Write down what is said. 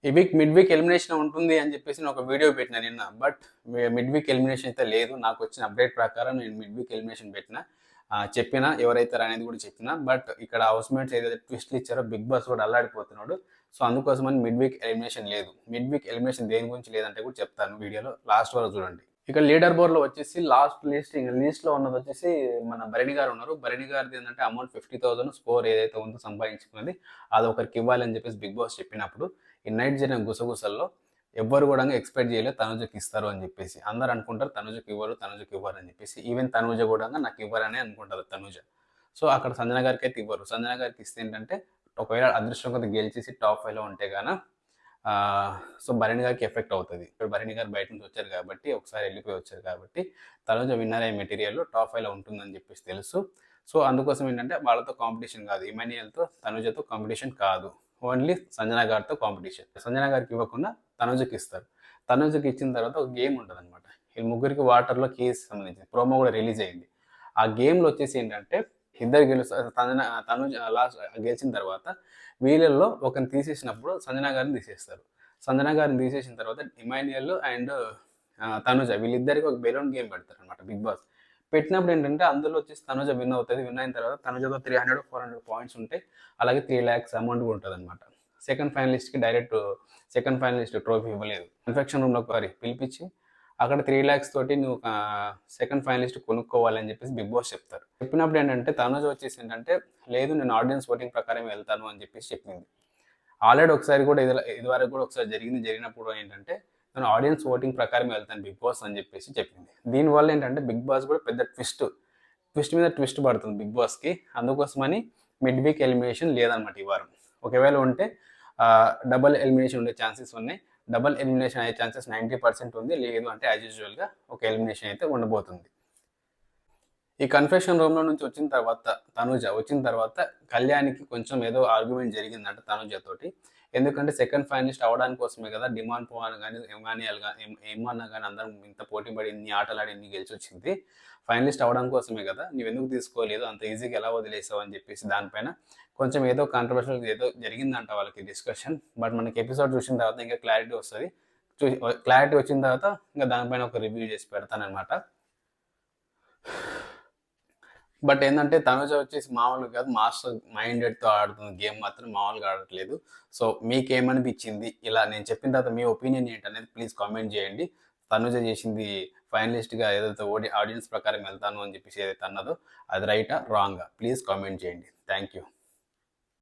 ఈ week mid week elimination ఉంటుంది అని చెప్పేసి నేను ఒక వీడియో పెట్టిన నిన్న. బట్ మిడ్ వీక్ ఎలిమినేషన్ అయితే లేదు. నాకు వచ్చిన అప్డేట్ ప్రకారం నేను మిడ్ వీక్ ఎలిమినేషన్ పెట్టిన, చెప్పిన ఎవరైతారు అనేది కూడా చెప్పిన. బట్ ఇక్కడ హౌస్ మేట్స్ ఏదైతే ట్విస్ట్లు ఇచ్చారో బిగ్ బాస్ కూడా అల్లాడిపోతున్నాడు. సో అందుకోసమని మిడ్ వీక్ ఎలిమినేషన్ లేదు. మిడ్ వీక్ ఎలిమినేషన్ దేని గురించి లేదంటే కూడా చెప్తాను వీడియోలో, లాస్ట్ వరకు చూడండి. ఇక లీడర్ బోర్డ్లో వచ్చేసి లాస్ట్ లిస్ట్లో ఉన్నది వచ్చేసి మన భరణి గారు ఉన్నారు. భరణి గారిది ఏంటంటే అమౌంట్ 50,000 స్కోర్ ఏదైతే ఉందో సంపాదించుకున్నది అది ఒకరికి ఇవ్వాలని చెప్పేసి బిగ్ బాస్ చెప్పినప్పుడు ఈ నైట్ జరిగిన గుసగుసల్లో ఎవ్వరు కూడా ఎక్స్పెక్ట్ చేయలేదు తనుజకి ఇస్తారు అని చెప్పేసి. అందరు అనుకుంటారు తనుజకి ఇవ్వరు అని చెప్పేసి. ఈవెన్ తనుజ కూడా నాకు ఇవ్వరనే అనుకుంటారు తనుజ. సో అక్కడ సంజన గారికి అయితే ఇవ్వరు. సంజన గారికి ఇస్తే ఏంటంటే ఒకవేళ అదృష్టం కొద్ది గెలిచేసి టాప్ 5లో ఉంటే గాన సో భరణి గారికి ఎఫెక్ట్ అవుతుంది. ఇప్పుడు భరణి గారు బయట నుంచి వచ్చారు కాబట్టి, ఒకసారి వెళ్ళిపోయి వచ్చారు కాబట్టి తనుజ విన్నర్ అయ్యే మెటీరియల్లో టాప్ 5లో ఉంటుందని చెప్పేసి తెలుసు. సో అందుకోసం ఏంటంటే వాళ్ళతో కాంపిటీషన్ కాదు, ఇమాన్యుయల్తో తనుజతో కాంపిటీషన్ కాదు, ఓన్లీ సంజన గారితో కాంపిటీషన్. సంజన గారికి ఇవ్వకుండా తనుజకి ఇస్తారు. తనుజకి ఇచ్చిన తర్వాత ఒక గేమ్ ఉంటుంది అనమాట. ఈ ముగ్గురికి వాటర్లో కీస్ సంబంధించి ప్రోమో కూడా రిలీజ్ అయింది. ఆ గేమ్లో వచ్చేసి ఏంటంటే ఇద్దరు గెలుస్తారు. తనుజ లాస్ట్ గెలిచిన తర్వాత వీళ్ళల్లో ఒకరిని తీసేసినప్పుడు సంజన గారిని తీసేస్తారు. సంజన గారిని తీసేసిన తర్వాత ఇమాన్యుయల్ అండ్ తనుజ వీళ్ళిద్దరికి ఒక బెలూన్ గేమ్ పెడతారు అనమాట బిగ్ బాస్. పెట్టినప్పుడు ఏంటంటే అందులో వచ్చేసి తనుజ విన్ అవుతుంది. విన్ అయిన తర్వాత తనుజతో 300-400 పాయింట్స్ ఉంటాయి. అలాగే 3 lakhs అమౌంట్ కూడా ఉంటుంది అనమాట. సెకండ్ ఫైనలిస్ట్కి డైరెక్ట్ సెకండ్ ఫైనలిస్ట్ ట్రోఫీ ఇవ్వలేదు. కన్ఫెక్షన్ రూమ్లో పిలిపించి అక్కడ 3 lakhs తోటి నువ్వు సెకండ్ ఫైనలిస్ట్ కొనుక్కోవాలని చెప్పేసి బిగ్ బాస్ చెప్తారు. చెప్పినప్పుడు ఏంటంటే తనుజ వచ్చేసి ఏంటంటే లేదు నేను ఆడియన్స్ ఓటింగ్ ప్రకారం వెళ్తాను అని చెప్పేసి చెప్పింది. ఆల్రెడీ ఒకసారి కూడా ఇదివరకు కూడా ఒకసారి జరిగినప్పుడు ఏంటంటే నేను ఆడియన్స్ ఓటింగ్ ప్రకారం వెళ్తాను బిగ్ బాస్ అని చెప్పేసి చెప్పింది. దీనివల్ల ఏంటంటే బిగ్ బాస్ కూడా పెద్ద ట్విస్ట్ మీద ట్విస్ట్ పడుతుంది బిగ్ బాస్కి. అందుకోసమని మిడ్ వీక్ ఎలిమినేషన్ లేదనమాట ఈ వారం. ఒకవేళ ఉంటే డబల్ ఎలిమినేషన్ ఉండే ఛాన్సెస్ ఉన్నాయి. డబల్ ఎలిమినేషన్ అయ్యే ఛాన్సెస్ 90% ఉంది. లేదు అంటే యాజ్ యూజువల్గా ఒక ఎలిమినేషన్ అయితే ఉండబోతుంది. ఈ కన్ఫెషన్ రూమ్లో నుంచి వచ్చిన తర్వాత తనుజ వచ్చిన తర్వాత కళ్యాణ్కి కొంచెం ఏదో ఆర్గ్యుమెంట్ జరిగిందంట తనుజతోటి. ఎందుకంటే సెకండ్ ఫైనలిస్ట్ అవడానికి కోసమే కదా డిమాండ్ పోవాలని కానీ ఏమన్నా కానీ అందరం ఇంత పోటీ పడి ఇన్ని ఆటలు ఆడి ఇన్ని గెలిచి వచ్చింది. ఫైనలిస్ట్ అవడానికి కోసమే కదా, నువ్వు ఎందుకు తీసుకోలేదు, అంత ఈజీగా ఎలా వదిలేసావు అని చెప్పేసి దానిపైన కొంచెం ఏదో కాంట్రవర్షియల్ ఏదో జరిగిందంట వాళ్ళకి డిస్కషన్. బట్ మనకి ఎపిసోడ్ చూసిన తర్వాత ఇంకా క్లారిటీ వస్తుంది. క్లారిటీ వచ్చిన తర్వాత ఇంకా దానిపైన ఒక రివ్యూ చేసి పెడతానమాట. బట్ ఏంటంటే తనుజ వచ్చేసి మామూలుగా కాదు, మాస్టర్ మైండెడ్తో ఆడుతున్న గేమ్ మాత్రం మామూలుగా ఆడట్లేదు. సో మీకేమనిపించింది ఇలా నేను చెప్పిన తర్వాత మీ ఒపీనియన్ ఏంటనేది ప్లీజ్ కామెంట్ చేయండి. తనుజ చేసింది ఫైనలిస్ట్గా ఏదైతే ఆడియన్స్ ప్రకారం వెళ్తాను అని చెప్పేసి ఏదైతే అన్నదో అది రైటా రాంగా ప్లీజ్ కామెంట్ చేయండి. Thank you.